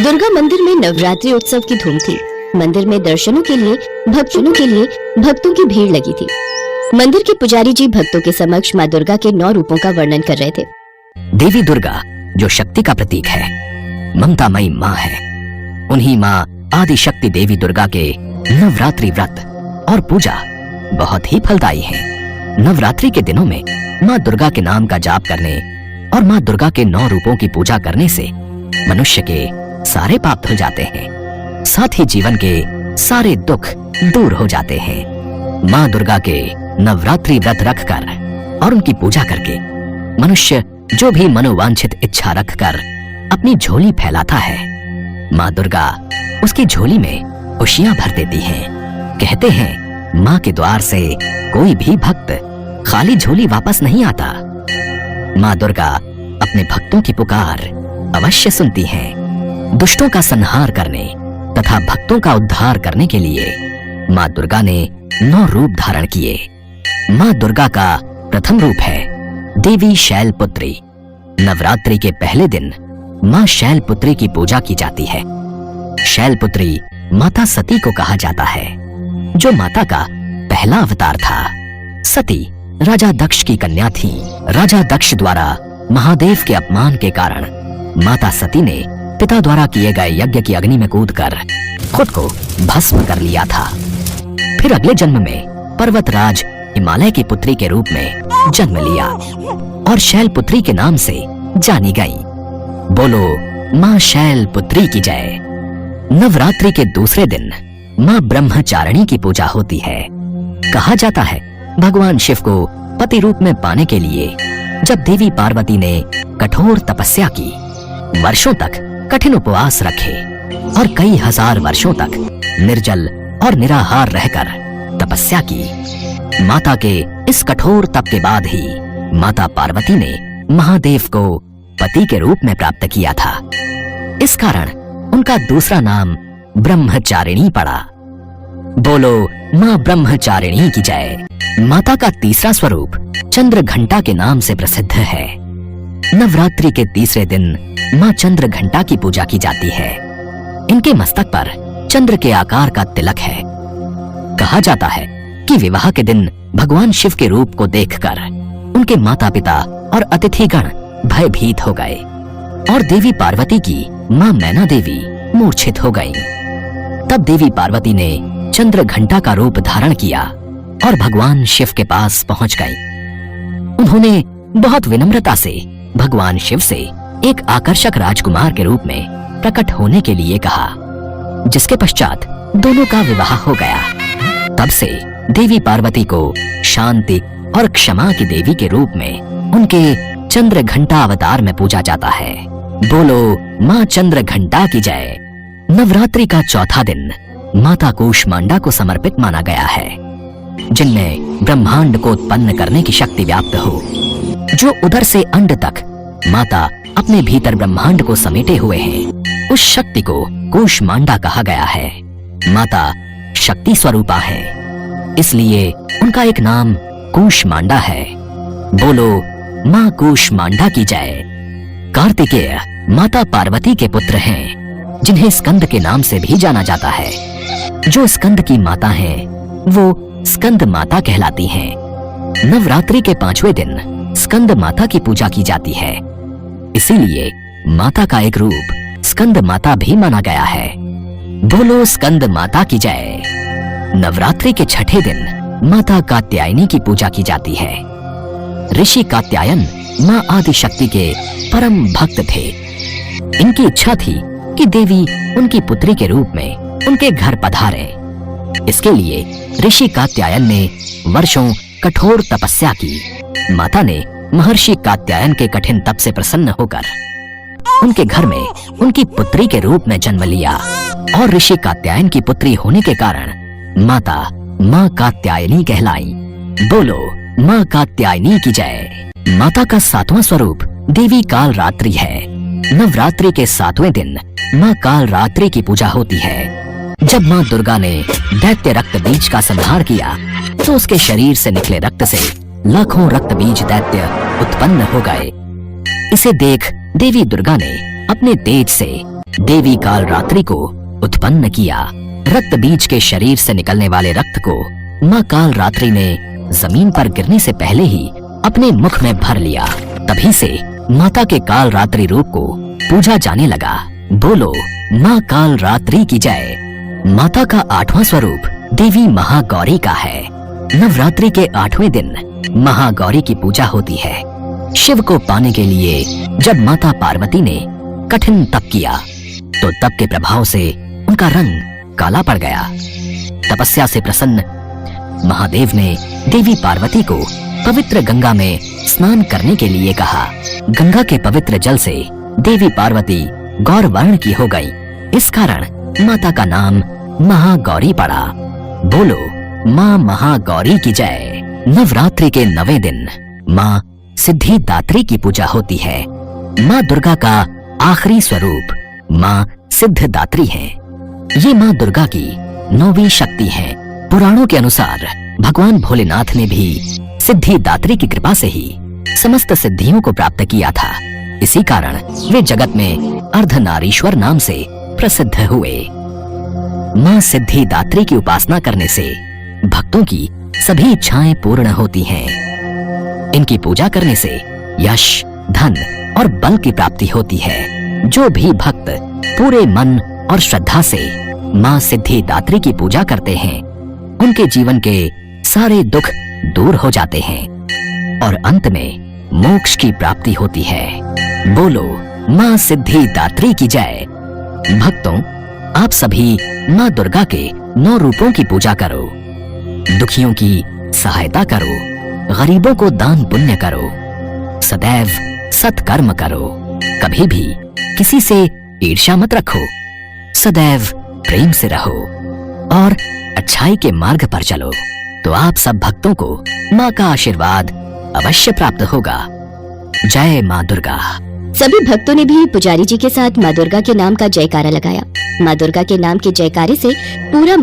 दुर्गा मंदिर में नवरात्रि उत्सव की धूम थी। मंदिर में दर्शनों के लिए भक्तों की भीड़ लगी थी। मंदिर के पुजारी जी भक्तों के समक्ष माँ दुर्गा के 9 रूपों का वर्णन कर रहे थे। देवी दुर्गा जो शक्ति का प्रतीक है, ममतामयी माँ है। उन्हीं माँ आदि शक्ति देवी दुर्गा के नवरात्रि व्रत और पूजा बहुत ही फलदायी है। नवरात्रि के दिनों में माँ दुर्गा के नाम का जाप करने और माँ दुर्गा के 9 रूपों की पूजा करने से मनुष्य के सारे पाप धुल जाते हैं, साथ ही जीवन के सारे दुख दूर हो जाते हैं। माँ दुर्गा के नवरात्रि व्रत रखकर और उनकी पूजा करके मनुष्य जो भी मनोवांछित इच्छा रखकर अपनी झोली फैलाता है, माँ दुर्गा उसकी झोली में खुशियां भर देती हैं। कहते हैं माँ के द्वार से कोई भी भक्त खाली झोली वापस नहीं आता। माँ दुर्गा अपने भक्तों की पुकार अवश्य सुनती हैं। दुष्टों का संहार करने तथा भक्तों का उद्धार करने के लिए माँ दुर्गा ने 9 रूप धारण किए। माँ दुर्गा का प्रथम रूप है देवी शैलपुत्री। नवरात्रि के पहले दिन माँ शैलपुत्री की पूजा की जाती है। शैलपुत्री माता सती को कहा जाता है, जो माता का पहला अवतार था। सती राजा दक्ष की कन्या थी। राजा दक्ष द्वारा महादेव के अपमान के कारण माता सती ने पिता द्वारा किए गए यज्ञ की अग्नि में कूदकर खुद को भस्म कर लिया था। फिर अगले जन्म में पर्वतराज हिमालय की पुत्री के रूप में जन्म लिया और शैलपुत्री के नाम से जानी गई। बोलो माँ शैलपुत्री की जय। नवरात्रि के दूसरे दिन माँ ब्रह्मचारिणी की पूजा होती है। कहा जाता है भगवान शिव को पति रूप में पाने के लिए जब देवी पार्वती ने कठोर तपस्या की, वर्षों तक कठिन उपवास रखे और कई हजार वर्षों तक निर्जल और निराहार रहकर तपस्या की, माता के इस कठोर तप के बाद ही माता पार्वती ने महादेव को पति के रूप में प्राप्त किया था। इस कारण उनका दूसरा नाम ब्रह्मचारिणी पड़ा। बोलो माँ ब्रह्मचारिणी की जय। माता का तीसरा स्वरूप चंद्रघंटा के नाम से प्रसिद्ध है। नवरात्रि के तीसरे दिन माँ चंद्रघंटा की पूजा की जाती है। इनके मस्तक पर चंद्र के आकार का तिलक है। कहा जाता है कि विवाह के दिन भगवान शिव के रूप को देखकर उनके माता पिता और अतिथिगण भयभीत हो गए और देवी पार्वती की माँ मैना देवी मूर्छित हो गईं। तब देवी पार्वती ने चंद्रघंटा का रूप धारण किया और भगवान शिव के पास पहुंच गईं। उन्होंने बहुत विनम्रता से भगवान शिव से एक आकर्षक राजकुमार के रूप में प्रकट होने के लिए कहा, जिसके पश्चात दोनों का विवाह हो गया। तब से देवी पार्वती को शांति और क्षमा की देवी के रूप में उनके चंद्रघंटा अवतार में पूजा जाता है। बोलो माँ चंद्रघंटा की जय। नवरात्रि का चौथा दिन माता कूष्मांडा को समर्पित माना गया है, जिनमें ब्रह्मांड को उत्पन्न करने की शक्ति व्याप्त हो। जो उधर से अंड तक माता अपने भीतर ब्रह्मांड को समेटे हुए हैं, उस शक्ति को कूष्मांडा कहा गया है। माता शक्ति स्वरूपा है, इसलिए उनका एक नाम कूष्मांडा है। बोलो माँ कूष्मांडा की जय। कार्तिकेय माता पार्वती के पुत्र हैं, जिन्हें स्कंद के नाम से भी जाना जाता है। जो स्कंद की माता हैं, वो स्कंद माता कहलाती हैं। नवरात्रि के 5वें दिन स्कंद माता की पूजा की जाती है, इसीलिए माता का एक रूप स्कंद माता भी माना गया है। बोलो स्कंद माता की जय। नवरात्रि के 6ठे दिन माता कात्यायनी की पूजा की जाती है। ऋषि कात्यायन माँ आदि शक्ति के परम भक्त थे। इनकी इच्छा थी कि देवी उनकी पुत्री के रूप में उनके घर पधारे। इसके लिए ऋषि कात्यायन ने वर्षों कठोर तपस्या की। माता ने महर्षि कात्यायन के कठिन तप से प्रसन्न होकर उनके घर में उनकी पुत्री के रूप में जन्म लिया और ऋषि कात्यायन की पुत्री होने के कारण माता माँ कात्यायनी कहलाई। बोलो माँ कात्यायनी की जय। माता का 7वां स्वरूप देवी कालरात्रि है। नवरात्रि के 7वें दिन माँ कालरात्रि की पूजा होती है। जब माँ दुर्गा ने दैत्य रक्त बीज का संहार किया, तो उसके शरीर से निकले रक्त से लाखों रक्त बीज दैत्य उत्पन्न हो गए। इसे देख देवी दुर्गा ने अपने तेज से देवी कालरात्रि को उत्पन्न किया। रक्त बीज के शरीर से निकलने वाले रक्त को माँ कालरात्रि ने जमीन पर गिरने से पहले ही अपने मुख में भर लिया। तभी से माता के कालरात्रि रूप को पूजा जाने लगा। बोलो माँ कालरात्रि की जय। माता का 8वां स्वरूप देवी महागौरी का है। नवरात्रि के 8वें दिन महागौरी की पूजा होती है। शिव को पाने के लिए जब माता पार्वती ने कठिन तप किया तो तप के प्रभाव से उनका रंग काला पड़ गया। तपस्या से प्रसन्न महादेव ने देवी पार्वती को पवित्र गंगा में स्नान करने के लिए कहा। गंगा के पवित्र जल से देवी पार्वती गौर वर्ण की हो गई। इस कारण माता का नाम महागौरी पड़ा। बोलो माँ महागौरी की जय। नवरात्रि के 9वें दिन माँ सिद्धिदात्री की पूजा होती है। माँ दुर्गा का आखिरी स्वरूप माँ सिद्धिदात्री है। ये माँ दुर्गा की 9वीं शक्ति है। पुराणों के अनुसार भगवान भोलेनाथ ने भी सिद्धिदात्री की कृपा से ही समस्त सिद्धियों को प्राप्त किया था। इसी कारण वे जगत में अर्धनारीश्वर नाम से प्रसिद्ध हुए। माँ सिद्धिदात्री की उपासना करने से भक्तों की सभी इच्छाएं पूर्ण होती हैं। इनकी पूजा करने से यश, धन और बल की प्राप्ति होती है। जो भी भक्त पूरे मन और श्रद्धा से माँ सिद्धिदात्री की पूजा करते हैं उनके जीवन के सारे दुख दूर हो जाते हैं और अंत में मोक्ष की प्राप्ति होती है। बोलो माँ सिद्धिदात्री की जय। भक्तों, आप सभी माँ दुर्गा के 9 रूपों की पूजा करो। दुखियों की सहायता करो, गरीबों को दान पुण्य करो, सदैव सत्कर्म करो, कभी भी किसी से ईर्ष्या मत रखो, सदैव प्रेम से रहो और अच्छाई के मार्ग पर चलो तो आप सब भक्तों को माँ का आशीर्वाद अवश्य प्राप्त होगा। जय माँ दुर्गा। सभी भक्तों ने भी पुजारी जी के साथ माँ दुर्गा के नाम का जयकारा लगाया। माँ दुर्गा के नाम के जयकारे से पूरा